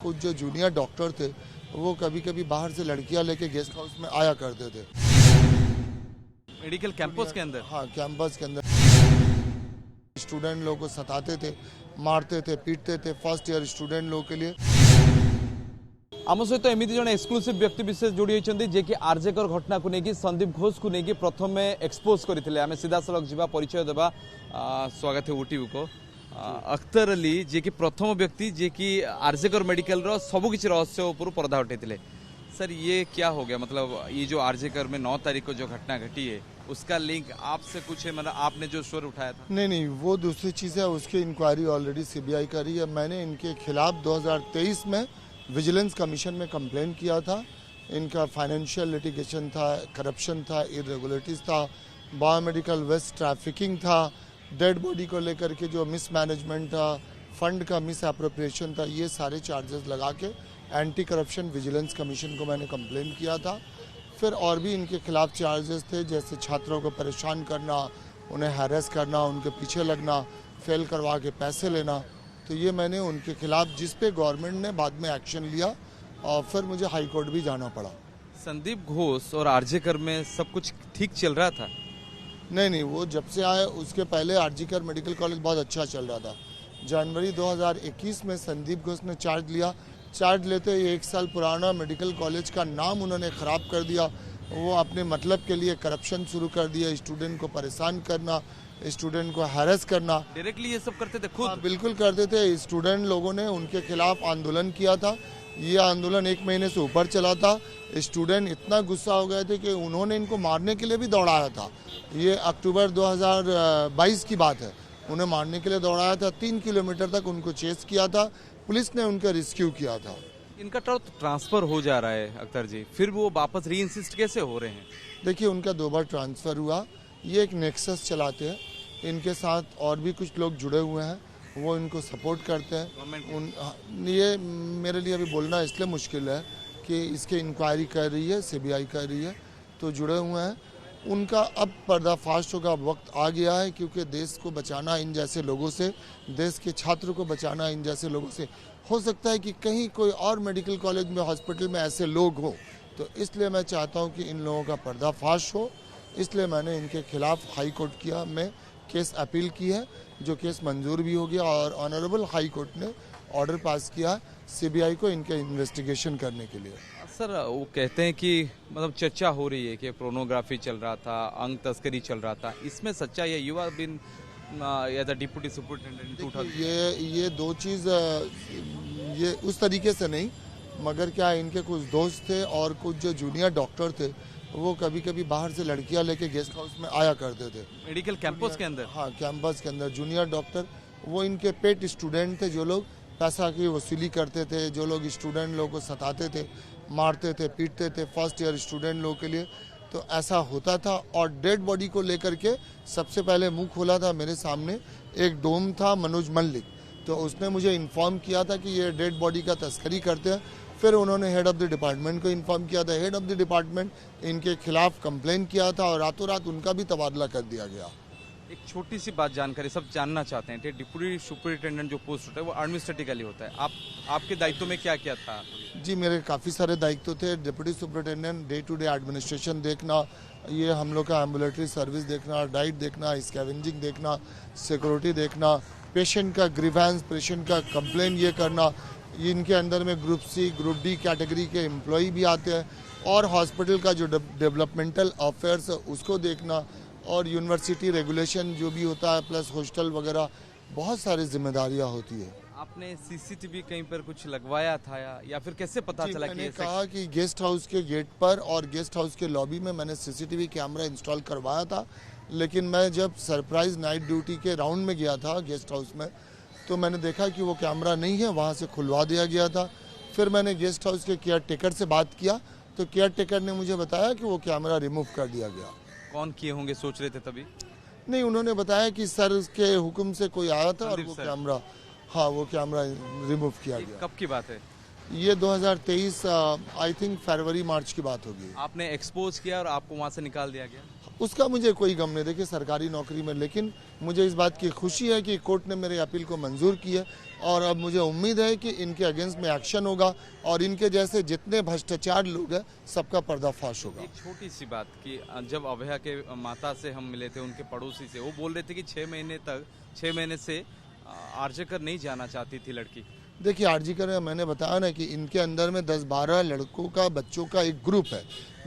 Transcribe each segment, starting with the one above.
कुछ जो junior doctor थे वो कभी कभी बाहर से लड़कियां लेके गेस्ट हाउस में आया करते थे। मेडिकल कैंपस के अंदर। हाँ, कैंपस के अंदर स्टूडेंट लोगों को सताते थे, मारते थे, पीटते थे। फर्स्ट ईयर स्टूडेंट लोगों के लिए आम सहित एमती जन एक्सक्लूसिव व्यक्ति विशेष जोड़ी होती जे कि आरजेकर घटना को लेकिन संदीप घोष को लेकिन प्रथम एक्सपोज करते आम सीधा सड़क जा परिचय देवा। स्वागत है ओटीवी को। अख्तर अली जे कि प्रथम व्यक्ति जे कि आरजेकर मेडिकल रो सबु किछि रहस्य ऊपर पर्दा उठेतिले। सर ये क्या हो गया, मतलब ये जो आरजेकर में 9 तारीख को जो घटना घटी है उसका लिंक आपसे कुछ है, मतलब आपने जो स्वर उठाया था? नहीं, वो दूसरी चीज़ है। उसकी इंक्वायरी ऑलरेडी सीबीआई कर रही है। मैंने इनके खिलाफ 2023 में विजिलेंस कमीशन में कंप्लेन किया था। इनका फाइनेंशियल लिटिगेशन था, करप्शन था, इरेगुलरिटीज था, बायोमेडिकल वेस्ट ट्रैफिकिंग था, डेड बॉडी को लेकर के जो मिसमैनेजमेंट था, फंड का मिस एप्रोप्रिएशन था। ये सारे चार्जेस लगा के एंटी करप्शन विजिलेंस कमीशन को मैंने कंप्लेन किया था। फिर और भी इनके खिलाफ चार्जेस थे, जैसे छात्रों को परेशान करना, उन्हें हैरेस करना, उनके पीछे लगना, फेल करवा के पैसे लेना। तो ये मैंने उनके खिलाफ, जिस पे गवर्नमेंट ने बाद में एक्शन लिया और फिर मुझे हाई कोर्ट भी जाना पड़ा। संदीप घोष और आरजेकर में सब कुछ ठीक चल रहा था? नहीं, वो जब से आए उसके पहले आरजीकर मेडिकल कॉलेज बहुत अच्छा चल रहा था। जनवरी 2021 में संदीप घोष ने चार्ज लिया। चार्ज लेते ही 1 साल पुराना मेडिकल कॉलेज का नाम उन्होंने ख़राब कर दिया। वो अपने मतलब के लिए करप्शन शुरू कर दिया, स्टूडेंट को परेशान करना, स्टूडेंट को हैरेस करना। डायरेक्टली ये सब करते थे खुद? हाँ, बिल्कुल करते थे। स्टूडेंट लोगों ने उनके खिलाफ आंदोलन किया था। ये आंदोलन 1 महीने से ऊपर चला था। स्टूडेंट इतना गुस्सा हो गए थे कि उन्होंने इनको मारने के लिए भी दौड़ाया था। ये अक्टूबर 2022 की बात है। उन्हें मारने के लिए दौड़ाया था। 3 किलोमीटर तक उनको चेस किया था। पुलिस ने उनका रेस्क्यू किया था। इनका ट्रांसफर हो जा रहा है अख्तर जी, फिर वो वापस री इंसिस्ट कैसे हो रहे हैं? देखिए, उनका 2 बार ट्रांसफ़र हुआ। ये एक नेक्सस चलाते हैं। इनके साथ और भी कुछ लोग जुड़े हुए हैं, वो इनको सपोर्ट करते हैं। ये मेरे लिए अभी बोलना इसलिए मुश्किल है कि इसके इंक्वायरी कर रही है, सीबीआई कर रही है, तो जुड़े हुए हैं। उनका अब पर्दाफाश होगा, वक्त आ गया है, क्योंकि देश को बचाना इन जैसे लोगों से, देश के छात्र को बचाना इन जैसे लोगों से। हो सकता है कि कहीं कोई और मेडिकल कॉलेज में, हॉस्पिटल में ऐसे लोग हों, तो इसलिए मैं चाहता हूं कि इन लोगों का पर्दाफाश हो। इसलिए मैंने इनके खिलाफ हाई कोर्ट में केस अपील की है, जो केस मंजूर भी हो गया और ऑनरेबल हाई कोर्ट ने ऑर्डर पास किया सीबीआई को इनके इन्वेस्टिगेशन करने के लिए। सर वो कहते हैं कि मतलब चर्चा हो रही है कि पोर्नोग्राफी चल रहा था, अंग तस्करी चल रहा था, इसमें सच्चाई है? You are been as a deputy superintendent. ये 2 चीज़ ये उस तरीके से नहीं, मगर क्या इनके कुछ दोस्त थे और कुछ जो जूनियर डॉक्टर थे वो कभी कभी बाहर से लड़कियां लेके गेस्ट हाउस में आया करते थे। मेडिकल कैंपस के अंदर? हाँ, कैंपस के अंदर जूनियर डॉक्टर, वो इनके पेट स्टूडेंट थे, जो लोग पैसा की वसूली करते थे, जो लोग स्टूडेंट लोगों को सताते थे, मारते थे, पीटते थे। फर्स्ट ईयर स्टूडेंट लोगों के लिए तो ऐसा होता था। और डेड बॉडी को लेकर के सबसे पहले मुंह खोला था मेरे सामने एक डोम था, मनोज मल्लिक। तो उसने मुझे इन्फॉर्म किया था कि ये डेड बॉडी का तस्करी करते हैं। फिर उन्होंने हेड ऑफ द डिपार्टमेंट को इन्फॉर्म किया था। हेड ऑफ द डिपार्टमेंट इनके खिलाफ कंप्लेन किया था और रातों रात उनका भी तबादला कर दिया गया। एक छोटी सी बात जानकारी सब जानना चाहते हैं, डिप्टी सुपरिटेंडेंट जो पोस्ट होता है वो एडमिनिस्ट्रेटिवली होता है। आपके दायित्व में क्या क्या था? जी, मेरे काफ़ी सारे दायित्व थे। Deputy superintendent day to day administration देखना, ये हम लोग का एम्बुलेटरी सर्विस देखना, डाइट देखना, स्कैवेंजिंग देखना, सिक्योरिटी देखना, पेशेंट का ग्रीवेंस, पेशेंट का कंप्लेन ये करना। इनके अंदर में group C, group D category के एम्प्लॉई भी आते हैं, और हॉस्पिटल का जो डेवलपमेंटल अफेयर्स है उसको देखना, और यूनिवर्सिटी रेगुलेशन जो भी होता है, प्लस हॉस्टल वगैरह, बहुत सारी जिम्मेदारियां होती है। आपने सीसीटीवी कहीं पर कुछ लगवाया था या फिर कैसे पता चला? मैंने कहा कि गेस्ट हाउस के गेट पर और गेस्ट हाउस के लॉबी में मैंने सीसीटीवी कैमरा इंस्टॉल करवाया था। लेकिन मैं जब सरप्राइज नाइट ड्यूटी के राउंड में गया था गेस्ट हाउस में, तो मैंने देखा कि वो कैमरा नहीं है, वहाँ से खुलवा दिया गया था। फिर मैंने गेस्ट हाउस के केयर टेकर से बात किया, तो केयर टेकर ने मुझे बताया कि वो कैमरा रिमूव कर दिया गया। कौन किए होंगे सोच रहे थे तभी? नहीं, उन्होंने बताया कि सर के हुक्म से कोई आया था और वो कैमरा, हाँ, वो कैमरा रिमूव किया गया। कब की बात है ये? 2023 आई थिंक फरवरी मार्च की बात होगी। आपने एक्सपोज किया और आपको वहाँ से निकाल दिया गया? उसका मुझे कोई गम नहीं। देखिए, सरकारी नौकरी में, लेकिन मुझे इस बात की खुशी है कि कोर्ट ने मेरे अपील को मंजूर की है। और अब मुझे उम्मीद है कि इनके अगेंस्ट में एक्शन होगा और इनके जैसे जितने भ्रष्टाचार लोग हैं सबका पर्दाफाश होगा। एक छोटी सी बात कि जब अभया के माता से हम मिले थे, उनके पड़ोसी से, वो बोल रहे थे कि 6 महीने से आरजेकर नहीं जाना चाहती थी लड़की। देखिए आरजीकर में मैंने बताया ना कि इनके अंदर में 10-12 लड़कों का बच्चों का एक ग्रुप है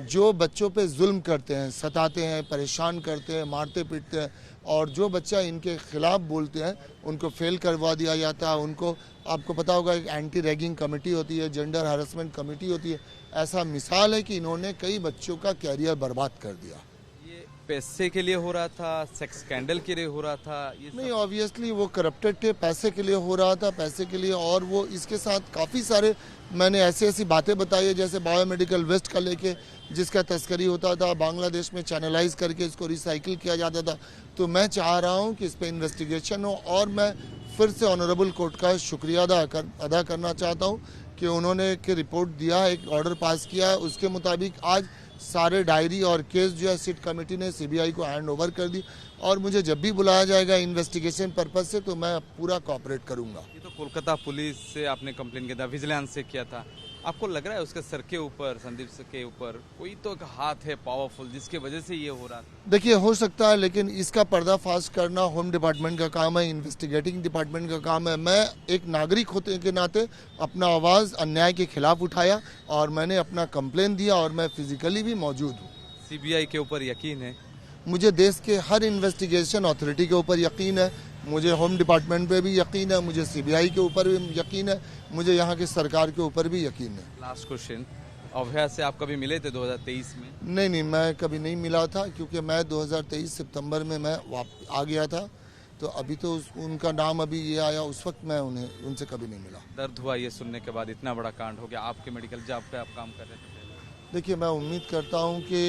जो बच्चों पे जुल्म करते हैं, सताते हैं, परेशान करते हैं, मारते पीटते हैं और जो बच्चा इनके खिलाफ बोलते हैं उनको फेल करवा दिया जाता है। उनको आपको पता होगा एक एंटी रैगिंग कमेटी होती है, जेंडर हैरेसमेंट कमेटी होती है। ऐसा मिसाल है कि इन्होंने कई बच्चों का कैरियर बर्बाद कर दिया। पैसे के लिए हो रहा था, सेक्स स्कैंडल के लिए हो रहा था? ये नहीं, ऑब्वियसली वो करप्टेड थे, पैसे के लिए हो रहा था, पैसे के लिए। और वो इसके साथ काफ़ी सारे मैंने ऐसी बातें बताई है जैसे बायोमेडिकल वेस्ट का लेके जिसका तस्करी होता था, बांग्लादेश में चैनलाइज करके इसको रिसाइकिल किया जाता था। तो मैं चाह रहा हूँ कि इस पर इन्वेस्टिगेशन हो और मैं फिर से ऑनरेबल कोर्ट का शुक्रिया अदा करना चाहता हूँ कि उन्होंने एक रिपोर्ट दिया, एक ऑर्डर पास किया है। उसके मुताबिक आज सारे डायरी और केस जो है सिट कमेटी ने सीबीआई को हैंड ओवर कर दी और मुझे जब भी बुलाया जाएगा इन्वेस्टिगेशन पर्पज से तो मैं पूरा कोऑपरेट करूंगा। ये तो कोलकाता पुलिस से आपने कंप्लेन किया था, विजिलेंस से किया था। आपको लग रहा है उसके सर के ऊपर, संदीप के ऊपर कोई तो एक हाथ है पावरफुल जिसकी वजह से ये हो रहा था? देखिए हो सकता है, लेकिन इसका पर्दाफाश करना होम डिपार्टमेंट का काम है, इन्वेस्टिगेटिंग डिपार्टमेंट का काम है। मैं एक नागरिक होते के नाते अपना आवाज़ अन्याय के खिलाफ उठाया और मैंने अपना कंप्लेन दिया और मैं फिजिकली भी मौजूद हूँ। सीबीआई के ऊपर यकीन है? मुझे देश के हर इन्वेस्टिगेशन अथॉरिटी के ऊपर यकीन है, मुझे होम डिपार्टमेंट पे भी यकीन है, मुझे सीबीआई के ऊपर भी यकीन है, मुझे यहाँ की सरकार के ऊपर भी यकीन है। लास्ट क्वेश्चन, अभया से आप कभी मिले थे 2023 में? नहीं, मैं कभी नहीं मिला था क्योंकि मैं 2023 सितंबर में मैं आ गया था। तो अभी तो उनका नाम अभी ये आया, उस वक्त मैं उनसे कभी नहीं मिला। दर्द हुआ ये सुनने के बाद, इतना बड़ा कांड हो गया, आपके मेडिकल जॉब पे आप काम कर रहे थे? देखिए मैं उम्मीद करता हूँ कि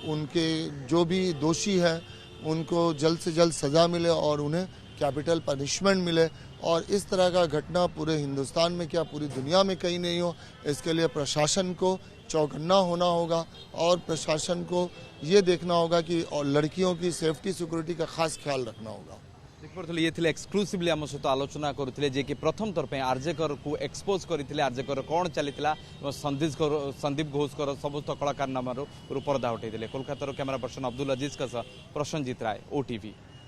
उनके जो भी दोषी हैं उनको जल्द से जल्द सज़ा मिले और उन्हें कैपिटल पनिशमेंट मिले और इस तरह का घटना पूरे हिंदुस्तान में क्या पूरी दुनिया में कहीं नहीं हो। इसके लिए प्रशासन को चौकन्ना होना होगा और प्रशासन को ये देखना होगा कि और लड़कियों की सेफ्टी सिक्योरिटी का खास ख्याल रखना होगा। ये थे एक्सक्लूसिवली आम सहित आलोचना करुले जे कि प्रथम थर पे आरजेकर को एक्सपोज करते आरजेकर कौन चली संदीप घोष समस्त कलाकार नाम पर्दा उठे। कोलकाता कैमरा पर्सन अब्दुल अजीज प्रसन्नजीत राय, OTV।